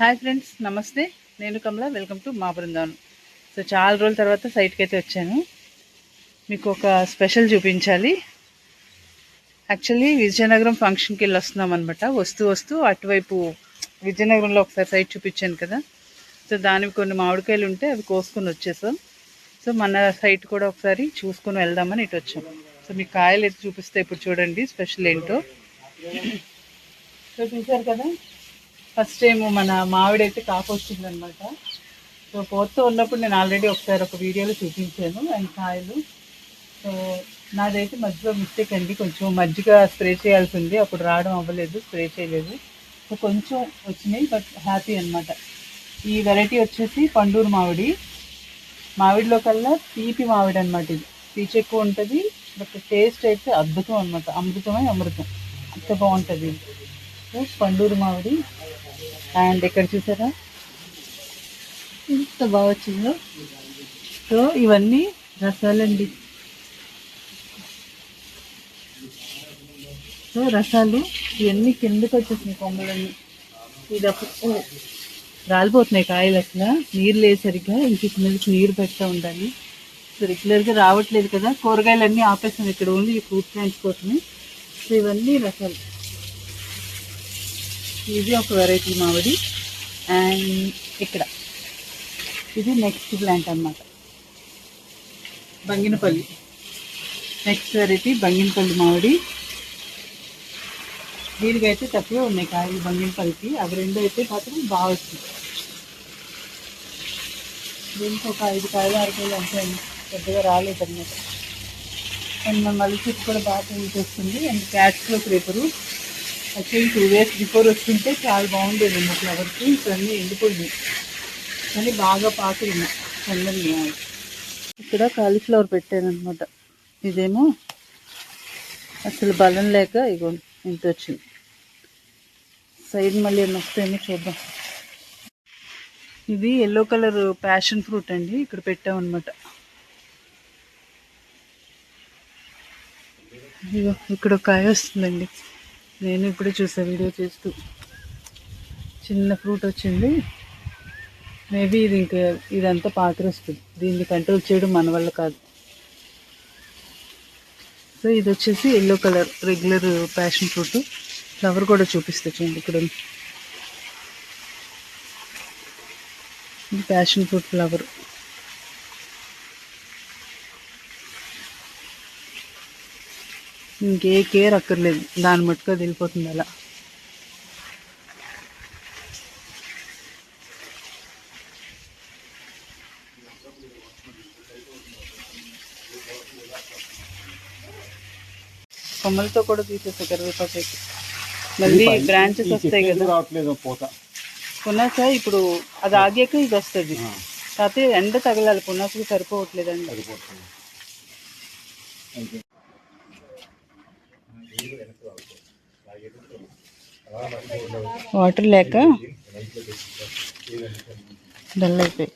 Hi friends, నమస్తే. నేను కమల. Welcome to మా బృందావనం. సో చాలా రోజుల తర్వాత సైట్కి అయితే వచ్చాను. మీకు ఒక స్పెషల్ చూపించాలి. యాక్చువల్లీ విజయనగరం ఫంక్షన్కి వెళ్ళి వస్తున్నాం అనమాట. వస్తూ అటువైపు విజయనగరంలో ఒకసారి సైట్ చూపించాను కదా. సో దానికి కొన్ని మామిడికాయలు ఉంటే అవి కోసుకొని వచ్చేసాం. సో మన సైట్ కూడా ఒకసారి చూసుకొని వెళ్దామని ఇటు వచ్చాం. సో మీకు కాయలు అయితే చూపిస్తే ఇప్పుడు చూడండి స్పెషల్ ఏంటో. సో చూసారు కదా, ఫస్ట్ టైం మన మామిడి అయితే కాపు వచ్చిందనమాట. సో పోతూ ఉన్నప్పుడు నేను ఆల్రెడీ ఒకసారి ఒక వీడియోలో చూపించాను అండ్ కాయలు. సో నాదైతే మధ్యలో మిస్టేక్ అండి, కొంచెం మజ్జిగ స్ప్రే చేయాల్సి ఉంది, అప్పుడు రావడం అవ్వలేదు, స్ప్రే చేయలేదు. సో కొంచెం వచ్చినాయి, బట్ హ్యాపీ అనమాట. ఈ వెరైటీ వచ్చేసి పండూరు మామిడి. మామిడిలో కల్లా తీపి మామిడి అనమాట. ఇది పీచు ఎక్కువ ఉంటుంది, బట్ టేస్ట్ అయితే అద్భుతం అనమాట. అమృతమై అమృతం, అంత బాగుంటుంది ఇది. సో పండూరు మామిడి. అండ్ ఇక్కడ చూసారా ఎంత బాగా వచ్చిందో. సో ఇవన్నీ రసాలండి. సో రసాలు ఇవన్నీ కిందకి వచ్చేసినాయి కొమ్మలన్నీ. ఇది అప్పుడు రాలిపోతున్నాయి కాయలు. అసలు నీరు లేదు సరిగ్గా, ఇంక మీదకి నీరు పెడతా ఉండాలి. సో రెగ్యులర్గా రావట్లేదు కదా, కూరగాయలన్నీ ఆపేస్తాం ఇక్కడ, ఓన్లీ ఈ ఫ్రూట్ ప్లాంట్స్ కోసమే. సో ఇవన్నీ రసాలు. ఇది ఒక వెరైటీ మామిడి. అండ్ ఇక్కడ ఇది నెక్స్ట్ ప్లాంట్ అన్నమాట, బంగినపల్లి. నెక్స్ట్ వెరైటీ బంగినపల్లి మామిడి. దీనికి అయితే తక్కువే ఉన్నాయి కాయలు బంగినపల్లికి, అవి రెండు అయితే మాత్రం బాగా వచ్చింది. దీనికి ఒక 5 కాయలు 6 కాయలు అంతే, పెద్దగా రాలేదన్నమాట. అండ్ మన మళ్ళీ చెట్టు కూడా బాగా పనిచేస్తుంది. అండ్ క్యాట్స్లో పేపరు యాక్చువల్లీ 2 days బిఫోర్ వస్తుంటే చాలా బాగుండేది అన్న ఫ్లవర్స్. ఇప్పుడు అన్నీ ఎండిపోయింది, కానీ బాగా పాకులు చల్లని. ఇక్కడ కాలీఫ్లవర్ పెట్టాను అనమాట. ఇదేమో అసలు బలం లేక ఇగో ఇంత వచ్చింది. సైడ్ మళ్ళీ ఏమైనా వస్తాయేమో చూద్దాం. ఇది ఎల్లో కలర్ ప్యాషన్ ఫ్రూట్ అండి, ఇక్కడ పెట్టామన్నమాట. ఇగో ఇక్కడ ఒక కాయ వస్తుందండి, నేను ఇప్పుడే చూసాను వీడియో చేస్తూ. చిన్న ఫ్రూట్ వచ్చింది. మేబీ ఇది ఇంకా ఇదంతా పాతరొస్తుంది, దీన్ని కంట్రోల్ చేయడం మన వల్ల కాదు. సో ఇది వచ్చేసి yellow colour regular passion fruit. Flower కూడా చూపిస్తా చూడండి, ఇక్కడ ఇది ప్యాషన్ ఫ్రూట్ ఫ్లవర్. ఇంకే కేర్ అక్కర్లేదు, దాని మట్టుకు అది వెళ్ళిపోతుంది అలా. కొమ్మలతో కూడా తీసేస్తాయి కరివేపాకు. మళ్ళీ బ్రాంచెస్ వస్తాయి కదా పునాస. ఇప్పుడు అది ఆగాక ఇది వస్తుంది, కాకపోతే ఎండ తగలాలి, పునాసకి సరిపోవట్లేదండి. వాటర్ లేక డల్ అయిపోయి.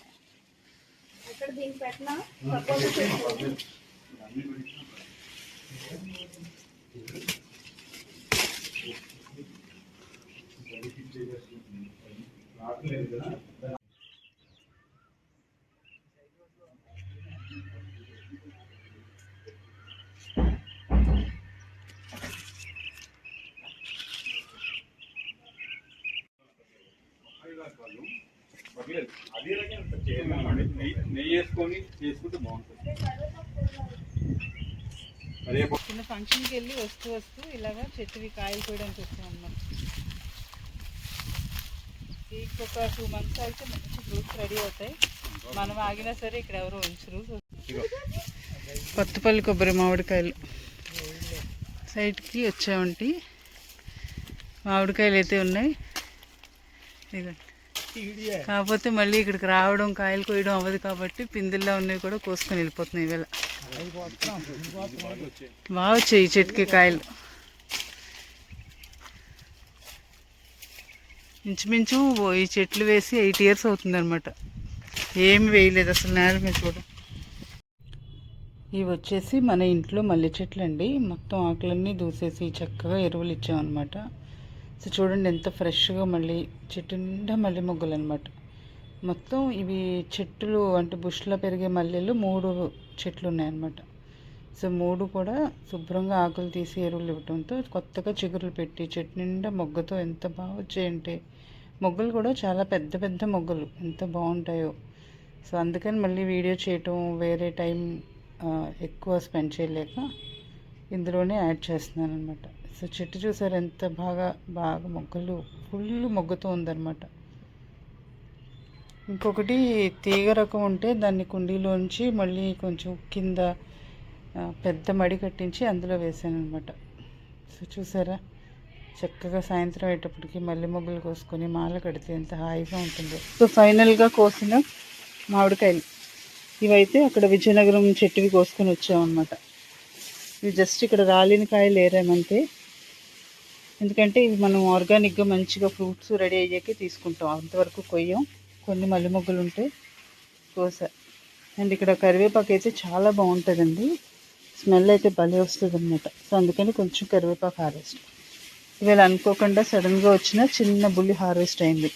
చిన్న ఫంక్షన్కి వెళ్ళి వస్తూ ఇలాగా చెట్టువి కాయలు కోయడానికి వచ్చాం అన్నమాట. ఇంకొక 2 months అయితే మంచి ఫ్రూట్స్ రెడీ అవుతాయి. మనం ఆగినా సరే ఇక్కడ ఎవరు ఉంచరు. కొత్తపల్లి కొబ్బరి మామిడికాయలు సైడ్కి వచ్చామంటే మామిడికాయలు అయితే ఉన్నాయి. ఇదిగోండి. కాకపోతే మళ్ళీ ఇక్కడికి రావడం కాయలు కోయడం అవ్వదు కాబట్టి పిందుల్లో ఉన్నవి కూడా కోసుకొని వెళ్ళిపోతున్నాయి. ఇవాళ బాగా వచ్చాయి చెట్టుకి కాయలు. ఇంచుమించు ఈ చెట్లు వేసి 8 years అవుతుంది అనమాట. ఏమి వేయలేదు అసలు, నేల మీద కూడా. ఇవి వచ్చేసి మన ఇంట్లో మల్లె చెట్లు అండి. మొత్తం ఆకులన్నీ దూసేసి చక్కగా ఎరువులు ఇచ్చామన్నమాట. సో చూడండి ఎంత ఫ్రెష్గా మళ్ళీ చెట్టు నిండా మల్లె మొగ్గలు అనమాట. మొత్తం ఇవి చెట్లు అంటే బుష్లో పెరిగే మల్లెలు 3 చెట్లు ఉన్నాయన్నమాట. సో 3 కూడా శుభ్రంగా ఆకులు తీసి ఎరువులు ఇవ్వడంతో కొత్తగా చిగురులు పెట్టి చెట్టు నిండా మొగ్గతో ఎంత బాగా వచ్చాయంటే, మొగ్గలు కూడా చాలా పెద్ద పెద్ద మొగ్గలు ఎంత బాగుంటాయో. సో అందుకని మళ్ళీ వీడియో చేయటం వేరే టైం ఎక్కువ స్పెండ్ చేయలేక ఇందులోనే యాడ్ చేస్తున్నాను అనమాట. సో చెట్టు చూసారు ఎంత బాగా బాగా మొగ్గలు ఫుల్ మొగ్గతో ఉందన్నమాట. ఇంకొకటి తీగ రకం ఉంటే దాన్ని కుండీలోంచి మళ్ళీ కొంచెం కింద పెద్ద మడి కట్టించి అందులో వేసాను అనమాట. సో చూసారా చక్కగా సాయంత్రం అయ్యేటప్పటికి మల్లె మొగ్గలు కోసుకొని మాల కడితే ఎంత హాయిగా ఉంటుందో. సో ఫైనల్గా కోసిన మామిడికాయలు ఇవైతే అక్కడ విజయనగరం చెట్టువి కోసుకొని వచ్చామన్నమాట. ఇవి జస్ట్ ఇక్కడ రాలిన కాయలు ఏరామంటే, ఎందుకంటే ఇవి మనం ఆర్గానిక్గా మంచిగా ఫ్రూట్స్ రెడీ అయ్యాకే తీసుకుంటాం, అంతవరకు కొయ్యం. కొన్ని మల్లె మొగ్గలు ఉంటే కోసా. అండ్ ఇక్కడ కరివేపాకు అయితే చాలా బాగుంటుందండి, స్మెల్ అయితే భలే వస్తుంది అనమాట. సో అందుకని కొంచెం కరివేపాకు హార్వెస్ట్ ఇవాళ అనుకోకుండా సడన్గా వచ్చిన చిన్న బుల్లి హార్వెస్ట్ అయింది.